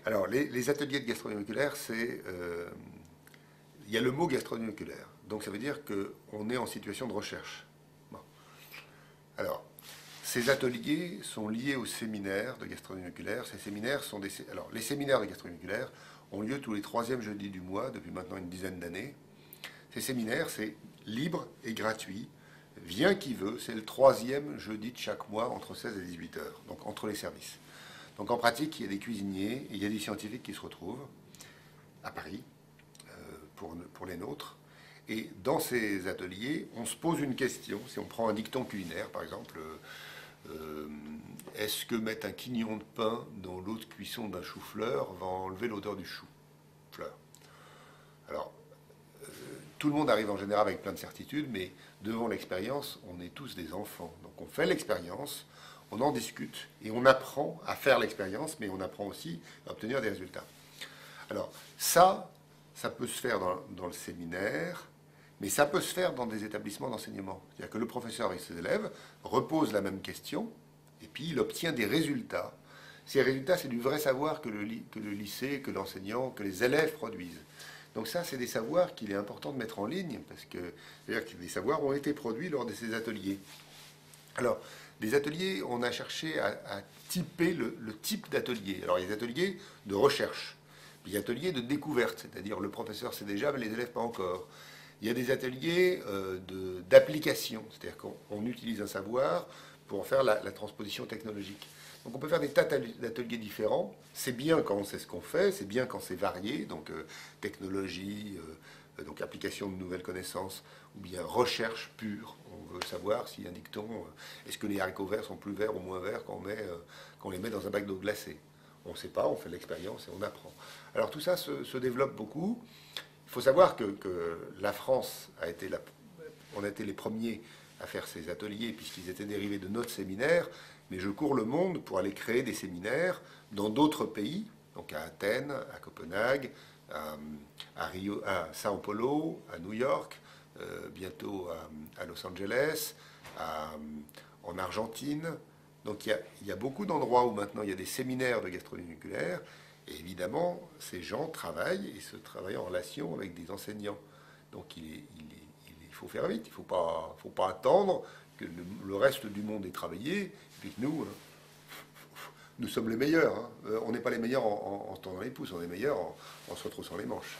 Alors, les ateliers de gastronomie oculaire, il y a le mot gastronomie oculaire. Donc, ça veut dire qu'on est en situation de recherche. Bon. Alors, ces ateliers sont liés aux séminaires de gastronomie oculaire. Ces séminaires sont Alors, les séminaires de gastronomie oculaire ont lieu tous les troisièmes jeudis du mois, depuis maintenant une dizaine d'années. Ces séminaires, c'est libre et gratuit. Vient qui veut, c'est le troisième jeudi de chaque mois, entre 16 et 18 heures, donc entre les services. Donc en pratique, il y a des cuisiniers et il y a des scientifiques qui se retrouvent à Paris pour les nôtres. Et dans ces ateliers, on se pose une question. Si on prend un dicton culinaire, par exemple, est-ce que mettre un quignon de pain dans l'eau de cuisson d'un chou-fleur va enlever l'odeur du chou-fleur? Alors, tout le monde arrive en général avec plein de certitudes, mais devant l'expérience, on est tous des enfants. Donc on fait l'expérience, on en discute, et on apprend à faire l'expérience, mais on apprend aussi à obtenir des résultats. Alors ça peut se faire dans le séminaire, mais ça peut se faire dans des établissements d'enseignement. C'est-à-dire que le professeur et ses élèves reposent la même question, et puis il obtient des résultats. Ces résultats, c'est du vrai savoir que le lycée, que l'enseignant, que les élèves produisent. Donc ça, c'est des savoirs qu'il est important de mettre en ligne, parce que des savoirs ont été produits lors de ces ateliers. Alors, des ateliers, on a cherché à typer le type d'atelier. Alors, il y a des ateliers de recherche, puis il y a des ateliers de découverte, c'est-à-dire le professeur sait déjà, mais les élèves pas encore. Il y a des ateliers d'application, c'est-à-dire qu'on utilise un savoir pour en faire la transposition technologique. Donc on peut faire des tas d'ateliers différents. C'est bien quand on sait ce qu'on fait, c'est bien quand c'est varié, donc technologie, donc application de nouvelles connaissances, ou bien recherche pure. On veut savoir si un dicton, est-ce que les haricots verts sont plus verts ou moins verts quand on les met dans un bac d'eau glacée? On ne sait pas, on fait l'expérience et on apprend. Alors tout ça se développe beaucoup. Il faut savoir que la France on a été les premiers à faire ces ateliers puisqu'ils étaient dérivés de notre séminaire, mais je cours le monde pour aller créer des séminaires dans d'autres pays, donc à Athènes, à Copenhague, à Rio, à Sao Paulo, à New York, bientôt à Los Angeles, en Argentine. Donc il y a beaucoup d'endroits où maintenant il y a des séminaires de gastronomie oculaire. Et évidemment, ces gens travaillent et se travaillent en relation avec des enseignants. Donc il faut faire vite, il ne faut pas attendre que le reste du monde ait travaillé, et puis que nous sommes les meilleurs. Hein. On n'est pas les meilleurs en se tendant les pouces, on est les meilleurs en se retroussant les manches.